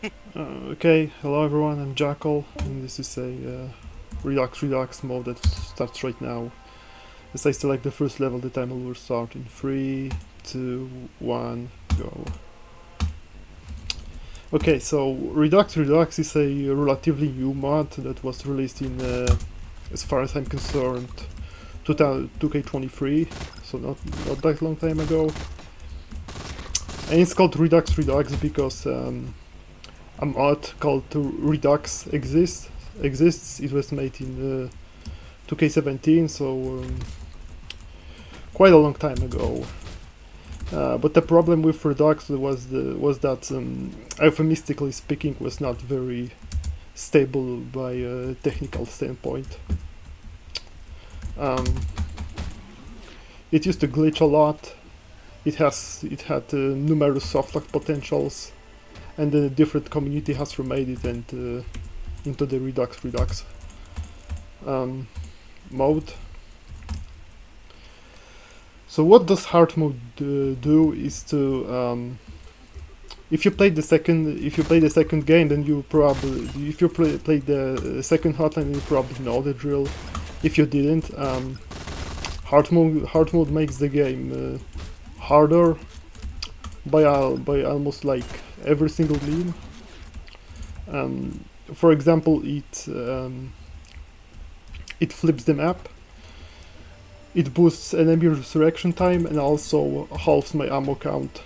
Okay, hello everyone, I'm JACK4L, and this is a Redux-Redux mode that starts right now. As I select the first level, the timer will start in 3, 2, 1, go. Okay, so Redux-Redux is a relatively new mod that was released in, as far as I'm concerned, 2K23, so not that long time ago. And it's called Redux-Redux because a mod called Redux exists. It was made in 2K17, so quite a long time ago. But the problem with Redux was that, euphemistically speaking, was not very stable by a technical standpoint. It used to glitch a lot. It had numerous softlock potentials, and the different community has remade it and into the Redux mode. So what does hard mode do is to if you play the second game, then you probably, if you play the second Hotline, you probably know the drill. If you didn't, hard mode makes the game harder by almost like every single meme. For example, it flips the map. It boosts enemy resurrection time and also halves my ammo count.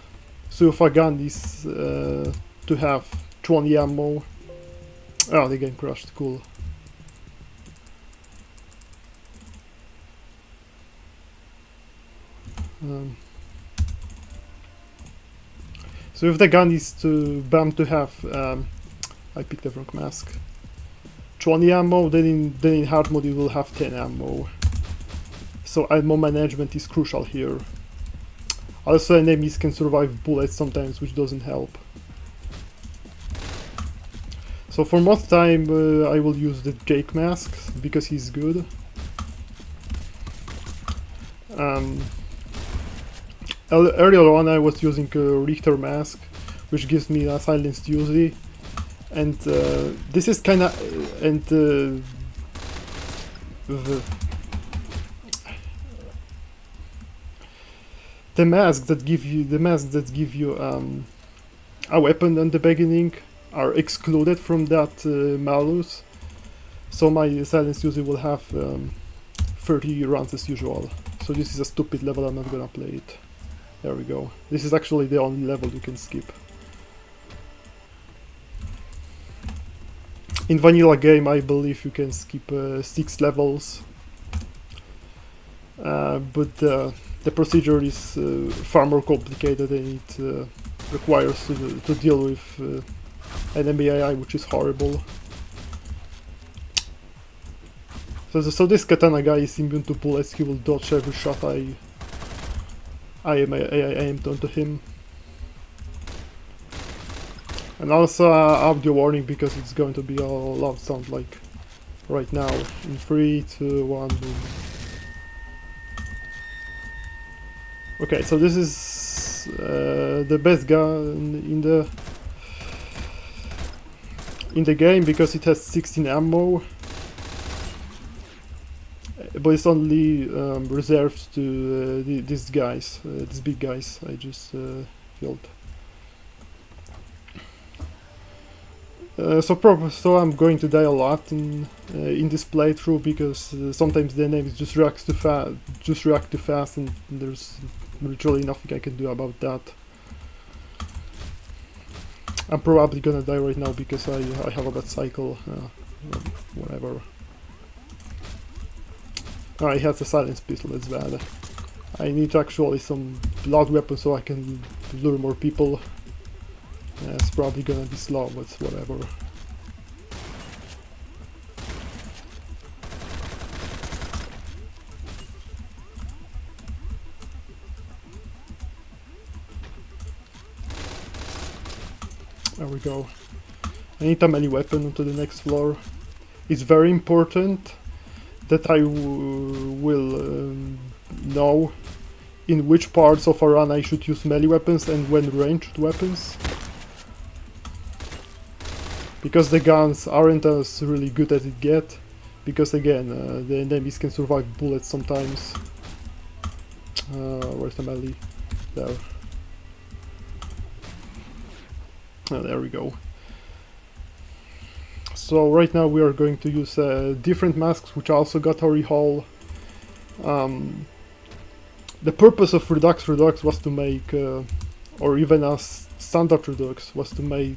So if a gun is to have 20 ammo... Oh, the game crashed, cool. So if the gun is bound to have... I picked the wrong mask. 20 ammo, then in hard mode it will have 10 ammo. So ammo management is crucial here. Also, enemies can survive bullets sometimes, which doesn't help. So for most time I will use the Jake mask, because he's good. Earlier on I was using a Richter mask, which gives me a silenced Uzi. And this is kinda... The masks that give you a weapon in the beginning are excluded from that malus. So my silence user will have 30 runs as usual. So this is a stupid level, I'm not gonna play it. There we go. This is actually the only level you can skip. In vanilla game I believe you can skip 6 levels. But the procedure is far more complicated, and it requires to deal with enemy AI, which is horrible. So this katana guy is immune to bullets. He will dodge every shot I aimed onto him. And also audio warning, because it's going to be a loud sound like right now. In 3, 2, 1, boom. Okay, so this is the best gun in the game, because it has 16 ammo, but it's only reserved to these guys, these big guys I just killed. So I'm going to die a lot in this playthrough, because sometimes the enemies just react too fast, and there's literally nothing I can do about that. I'm probably gonna die right now because I have a bad cycle. Whatever. Oh, he has a silence pistol, that's bad. I need actually some loud weapons so I can lure more people. It's probably gonna be slow, but whatever. There we go. I need a melee weapon onto the next floor. It's very important that I will know in which parts of a run I should use melee weapons and when ranged weapons. because the guns aren't as really good as it get, because again the enemies can survive bullets sometimes. Where's the melee? There. Oh, there we go. So right now we are going to use different masks which also got a rehaul. The purpose of Redux-Redux was to make, or even as standard Redux, was to make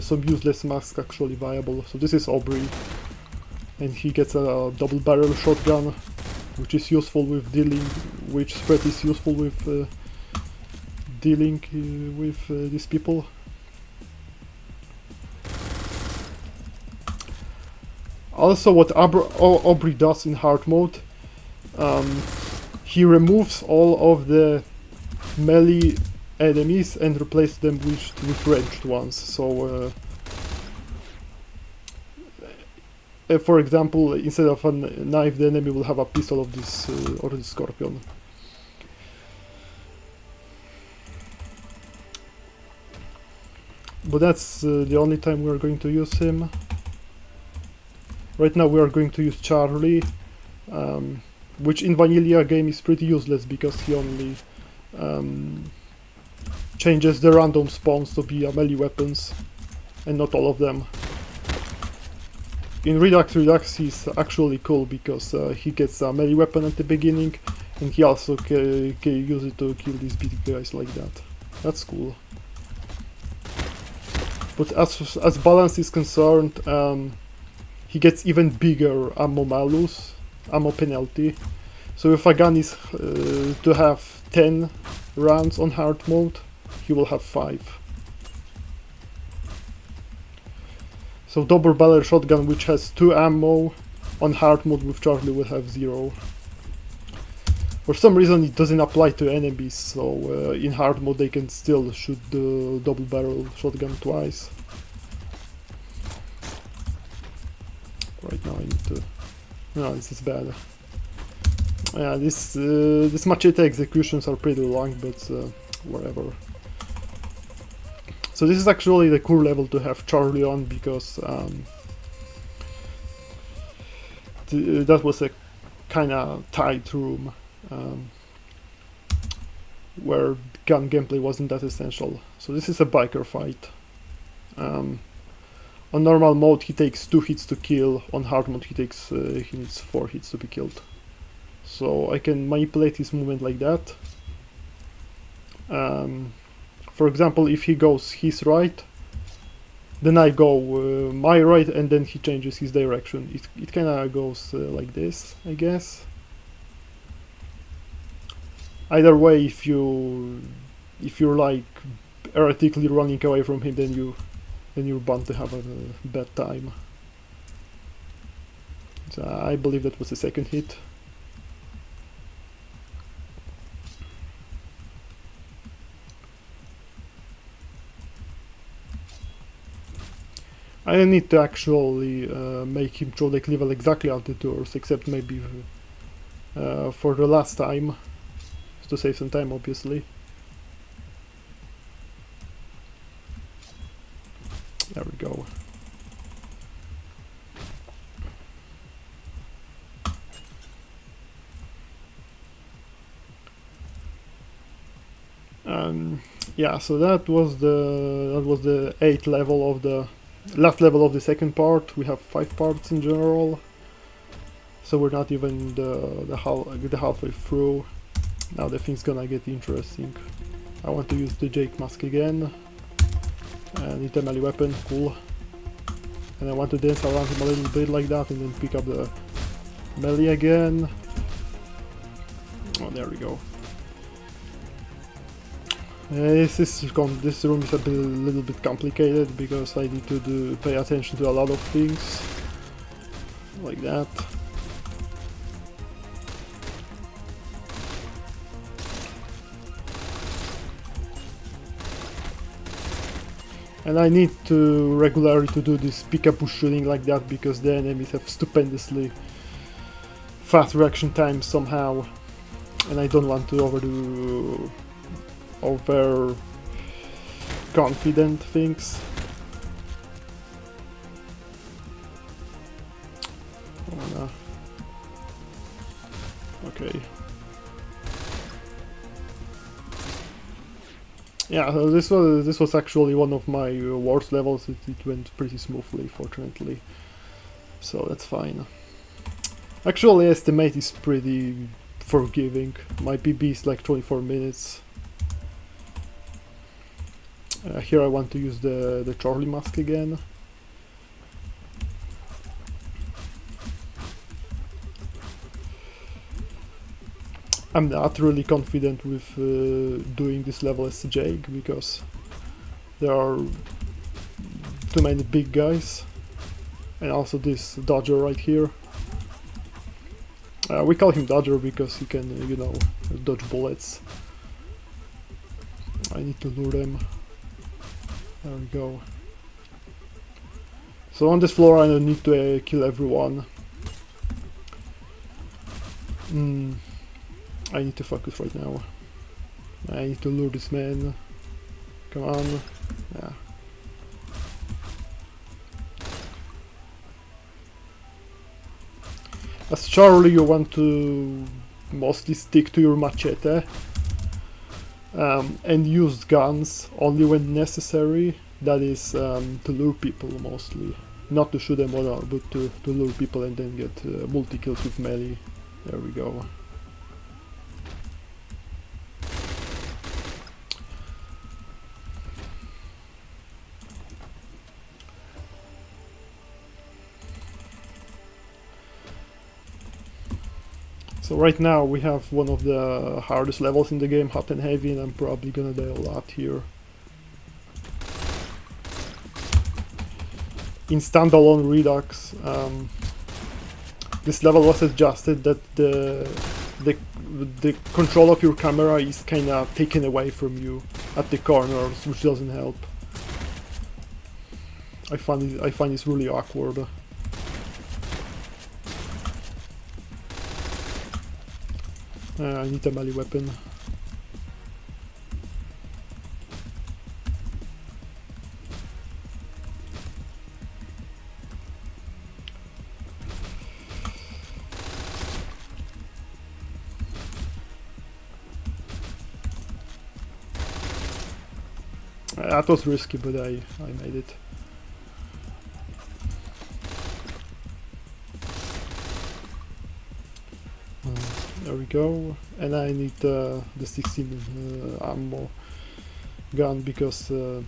some useless masks actually viable. So this is Aubrey, and he gets a double barrel shotgun, which is useful with dealing, which spread is useful with dealing with these people. Also, what Aubrey does in hard mode, he removes all of the melee enemies and replaces them with ranged ones. So, for example, instead of a knife, the enemy will have a pistol of this or the scorpion. But that's the only time we are going to use him. Right now we are going to use Charlie, which in vanilla game is pretty useless because he only changes the random spawns to be melee weapons, and not all of them. In Redux-Redux he's actually cool because he gets a melee weapon at the beginning, and he also can use it to kill these big guys like that. That's cool. But as balance is concerned, he gets even bigger ammo malus, ammo penalty. So if a gun is to have 10 rounds on hard mode, he will have 5. So double barrel shotgun, which has 2 ammo, on hard mode with Charlie will have 0. For some reason it doesn't apply to enemies, so in hard mode they can still shoot the double barrel shotgun twice. Right now I need to... No, this is bad. Yeah, this machete executions are pretty long, but whatever. So this is actually the cool level to have Charlie on, because that was a kind of tight room where gun gameplay wasn't that essential. So this is a biker fight. On normal mode he takes 2 hits to kill, on hard mode he needs 4 hits to be killed. So I can manipulate his movement like that. For example, if he goes his right, then I go my right, and then he changes his direction. It kinda goes like this, I guess. Either way, if you're like erratically running away from him, then you're bound to have a bad time. So I believe that was the second hit. I don't need to actually make him throw the level exactly at the doors, except maybe for the last time, to save some time, obviously. There we go. Yeah, so that was the 8th level of the last level of the second part. We have 5 parts in general, so we're not even the halfway through. Now the thing's gonna get interesting. I want to use the Jake mask again. And it's a melee weapon, cool. And I want to dance around him a little bit like that, and then pick up the melee again. Oh, there we go. This room is a little bit complicated because I need to pay attention to a lot of things like that. And I need to regularly to do this peekaboo shooting like that, because the enemies have stupendously fast reaction time somehow, and I don't want to overdo over confident things. Yeah, this was actually one of my worst levels. It went pretty smoothly, fortunately, so that's fine. Actually, estimate is pretty forgiving. My PB is like 24 minutes. Here I want to use the Charlie mask again. I'm not really confident with doing this level as Jake because there are too many big guys, and also this Dodger right here. We call him Dodger because he can, you know, dodge bullets. I need to lure them. There we go. So on this floor I don't need to kill everyone. I need to focus right now. I need to lure this man. Come on. Yeah. As Charlie, you want to mostly stick to your machete and use guns only when necessary. That is to lure people mostly. Not to shoot them all, but to lure people and then get multi-kills with melee. There we go. So right now we have one of the hardest levels in the game, hot and heavy, and I'm probably gonna die a lot here. In standalone Redux, this level was adjusted that the control of your camera is kinda taken away from you at the corners, which doesn't help. I find it's really awkward. I need a melee weapon. That was risky, but I made it. There we go, and I need the 16 ammo gun because there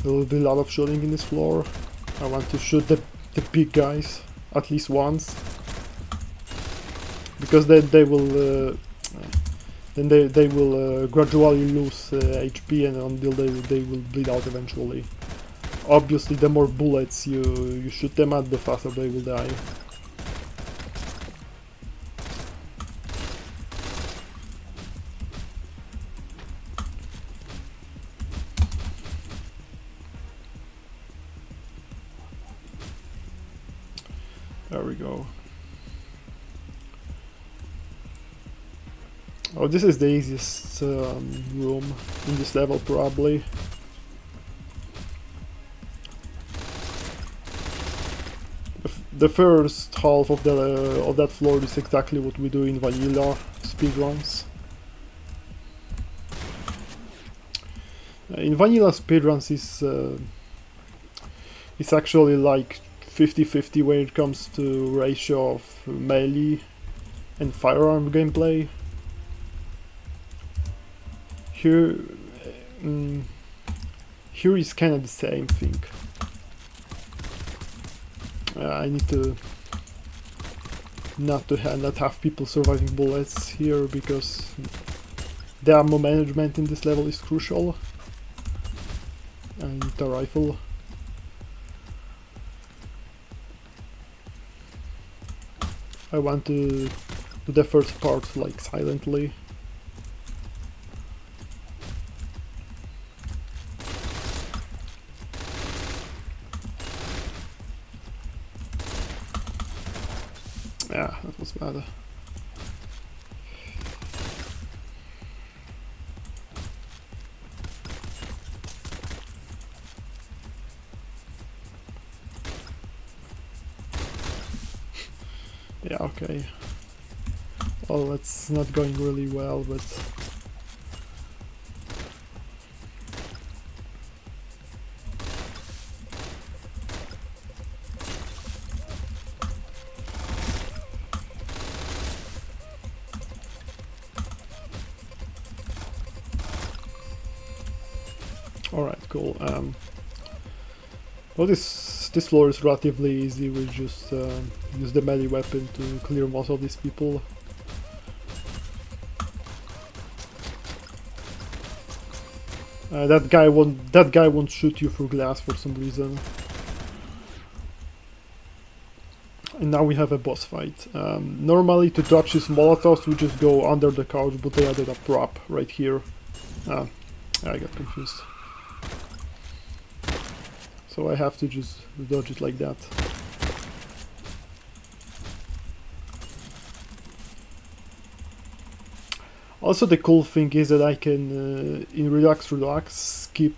will be a lot of shooting in this floor. I want to shoot the big guys at least once, because then they will gradually lose HP, and until they will bleed out eventually. Obviously, the more bullets you shoot them at, the faster they will die. There we go. Oh, this is the easiest room in this level, probably. The first half of that floor is exactly what we do in vanilla speedruns. In vanilla speedruns it's actually like 50-50 when it comes to ratio of melee and firearm gameplay. Here is kind of the same thing. I need to not have people surviving bullets here, because the ammo management in this level is crucial. I need a rifle. I want to do the first part like silently. Yeah, that was bad. Yeah, okay. Well, it's not going really well, but Alright, cool. Well, this floor is relatively easy. We just use the melee weapon to clear most of these people. That guy won't shoot you through glass for some reason. And now we have a boss fight. Normally to dodge his molotovs we just go under the couch, but they added a prop right here. I got confused. So I have to just dodge it like that. Also the cool thing is that I can, in Redux-Redux, skip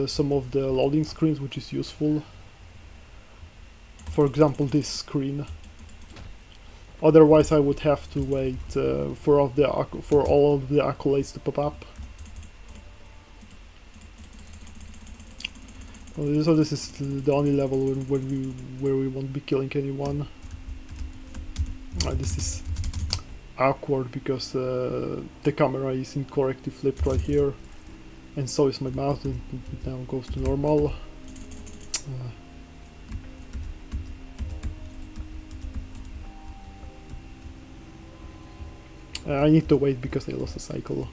some of the loading screens, which is useful. For example, this screen. Otherwise I would have to wait for all of the accolades to pop up. So this is the only level where we won't be killing anyone. This is awkward because the camera is incorrectly flipped right here, and so is my mouse, and it now goes to normal. I need to wait because I lost a cycle.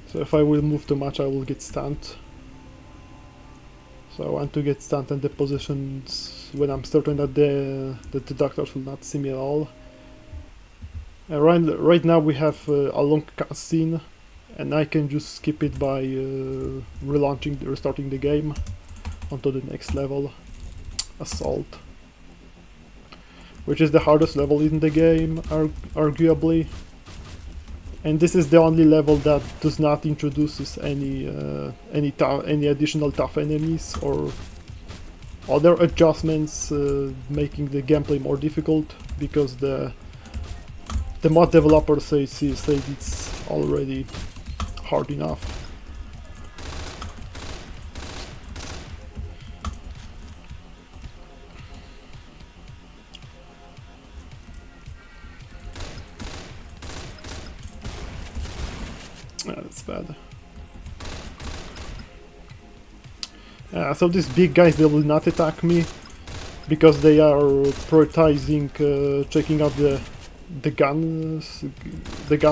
So if I will move too much I will get stunned. So I want to get stunned in the positions when I'm certain that the doctors will not see me at all. Right now we have a long cutscene, and I can just skip it by restarting the game onto the next level, Assault, which is the hardest level in the game, arguably. And this is the only level that does not introduce any additional tough enemies or other adjustments making the gameplay more difficult, because the mod developer says it's already hard enough. That's bad. So these big guys, they will not attack me because they are prioritizing checking out the gun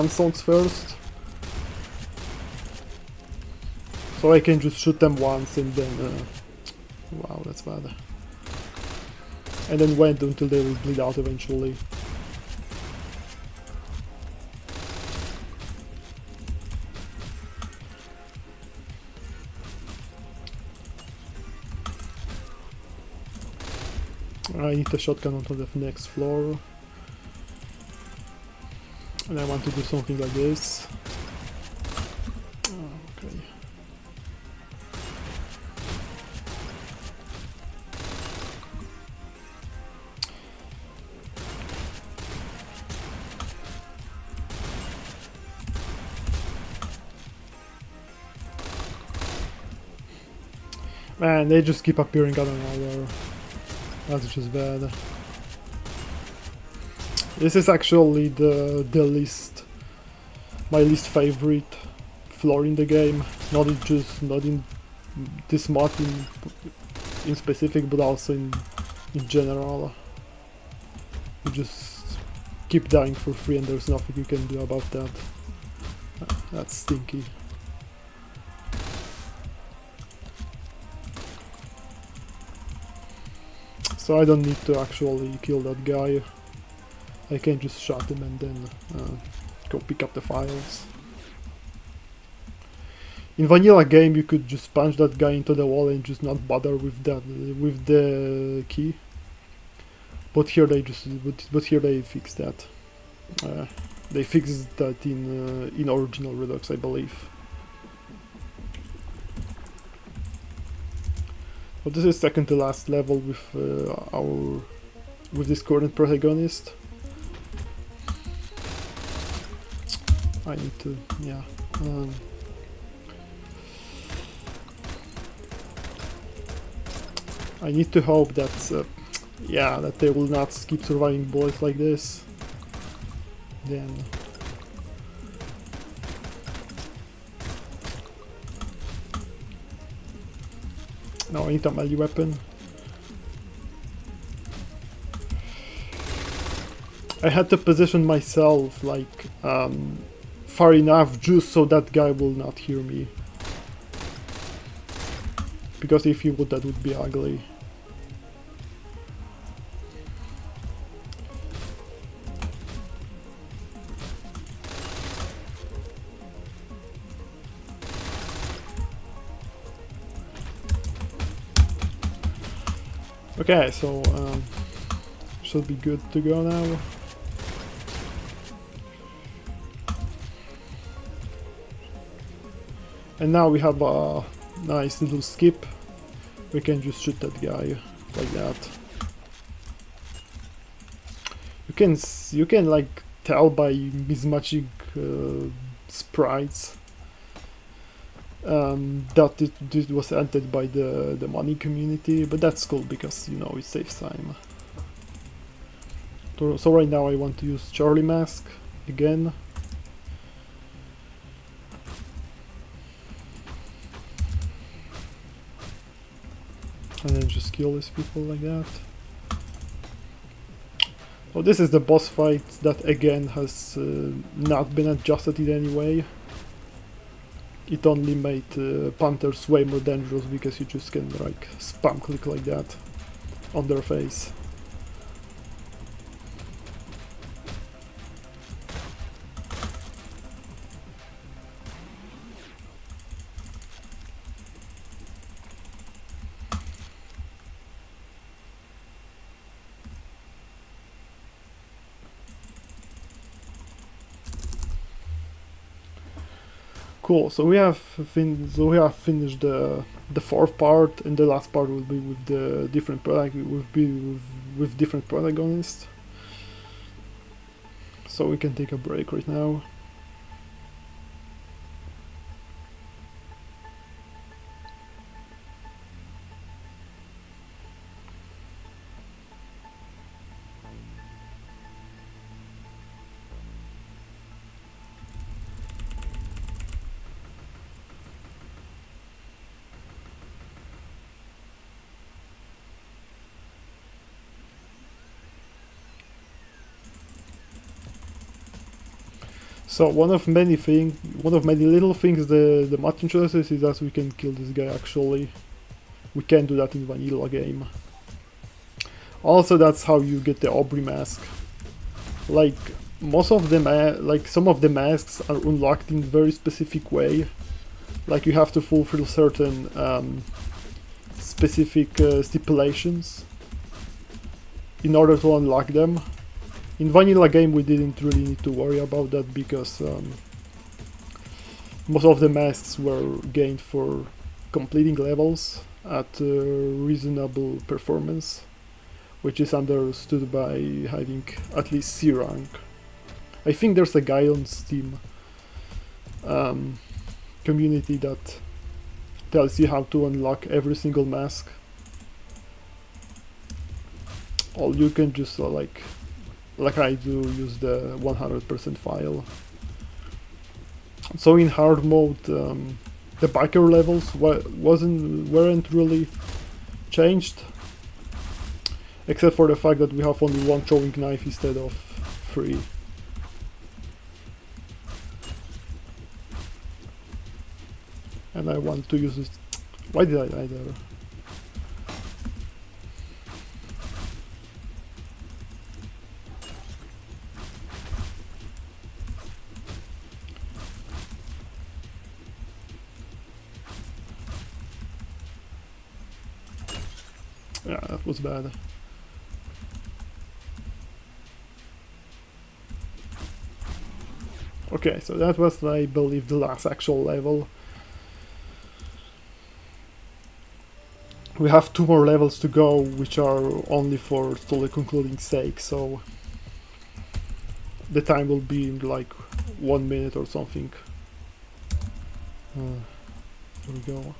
sounds first. So I can just shoot them once and then wow, that's bad. And then wait until they will bleed out eventually. I need a shotgun onto the next floor. And I want to do something like this. Okay. Man, they just keep appearing out of nowhere. That's just bad. This is actually my least favorite floor in the game. Not in this mod in specific, but also in general. You just keep dying for free, and there's nothing you can do about that. That's stinky. So I don't need to actually kill that guy. I can just shot him and then go pick up the files. In vanilla game you could just punch that guy into the wall and just not bother with the key. But here they fixed that. They fixed that in original Redux, I believe. But this is second to last level with this current protagonist. I need to, yeah. I need to hope that, yeah, that they will not keep surviving bullets like this. Then... No, I need a melee weapon. I had to position myself, like, far enough just so that guy will not hear me. Because if he would, that would be ugly. Okay, so should be good to go now. And now we have a nice little skip. We can just shoot that guy like that. You can like tell by mismatching sprites that it was entered by the money community, but that's cool because, you know, it saves time. So right now I want to use Charlie Mask again. And then just kill these people like that. So this is the boss fight that again has not been adjusted in any way. It only made Panthers way more dangerous because you just can like spam click like that on their face. Cool. So we have finished the fourth part, and the last part will be with the different with different protagonists. So we can take a break right now. So one of many little things the mod introduces is that we can kill this guy actually. We can do that in vanilla game. Also, that's how you get the Aubrey mask. Like most of them, like some of the masks are unlocked in a very specific way. Like you have to fulfill certain specific stipulations in order to unlock them. In vanilla game we didn't really need to worry about that because most of the masks were gained for completing levels at reasonable performance, which is understood by having at least C rank. I think there's a guy on Steam community that tells you how to unlock every single mask. Or you can just like I do, use the 100% file. So in hard mode, the biker levels weren't really changed, except for the fact that we have only one throwing knife instead of 3. And I want to use this. Why did I die there? Yeah, that was bad. Okay, so that was, I believe, the last actual level. We have 2 more levels to go, which are only for story concluding sake, so the time will be in like 1 minute or something. Here we go.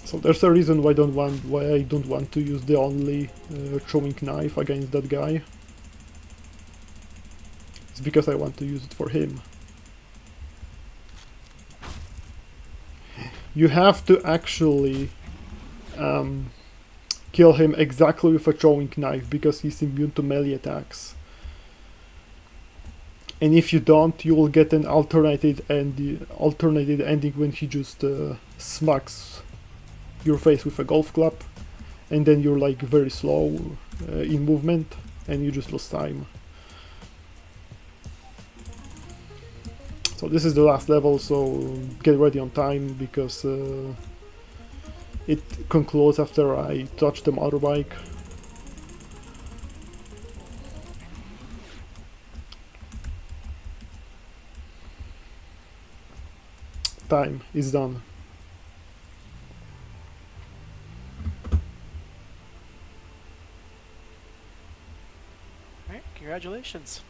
So there's a reason why I don't want to use the only throwing knife against that guy. It's because I want to use it for him. You have to actually kill him exactly with a throwing knife because he's immune to melee attacks. And if you don't, you will get an alternated ending when he just smacks your face with a golf club, and then you're like very slow in movement, and you just lose time. So this is the last level, so get ready on time because it concludes after I touch the motorbike. Time is done. Alright, congratulations.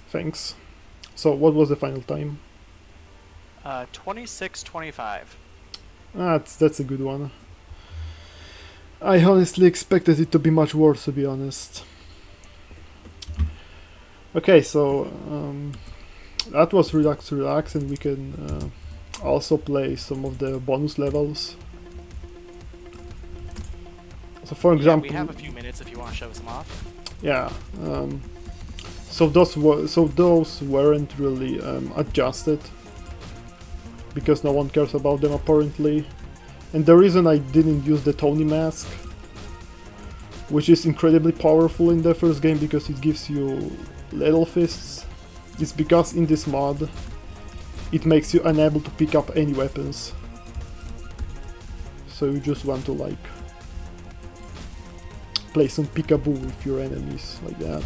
Thanks. So what was the final time? 26:25. That's a good one. I honestly expected it to be much worse, to be honest. Okay, so that was Redux-Redux, and we can also play some of the bonus levels. So for example, we have a few minutes if you want to show some off. Yeah. So those weren't really adjusted because no one cares about them apparently. And the reason I didn't use the Tony mask, which is incredibly powerful in the first game because it gives you lethal fists, is because in this mod it makes you unable to pick up any weapons. So you just want to like play some peekaboo with your enemies like that.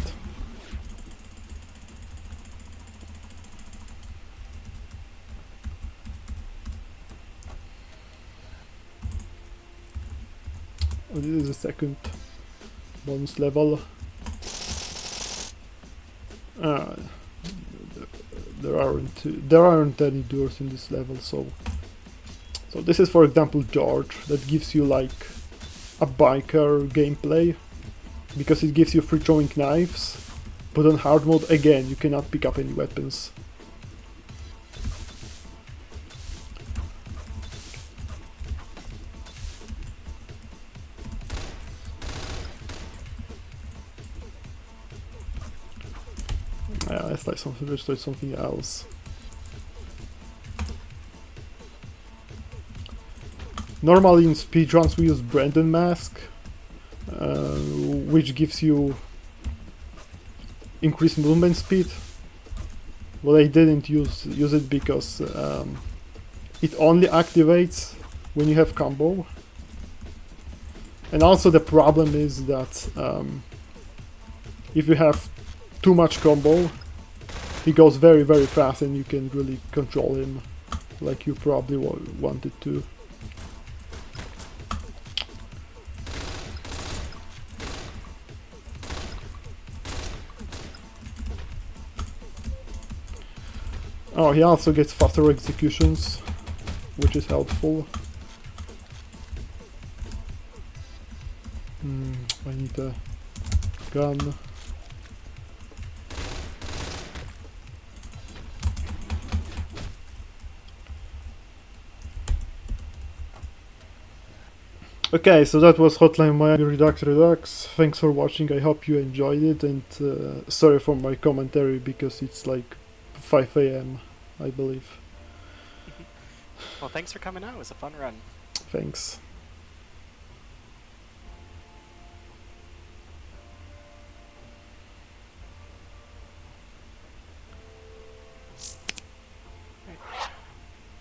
Oh, this is the second bonus level. There aren't any doors in this level, so this is, for example, George, that gives you like a biker gameplay because it gives you free throwing knives, but on hard mode again you cannot pick up any weapons. Let's try something else. Normally in speedruns we use Brandon mask, which gives you increased movement speed. Well, I didn't use it because it only activates when you have combo. And also the problem is that if you have too much combo, he goes very very fast and you can really control him like you probably wanted to. Oh, he also gets faster executions, which is helpful. I need a gun. Okay, so that was Hotline Miami Redux-Redux. Thanks for watching, I hope you enjoyed it, and sorry for my commentary because it's like 5 AM, I believe. Well, thanks for coming out, it was a fun run. Thanks.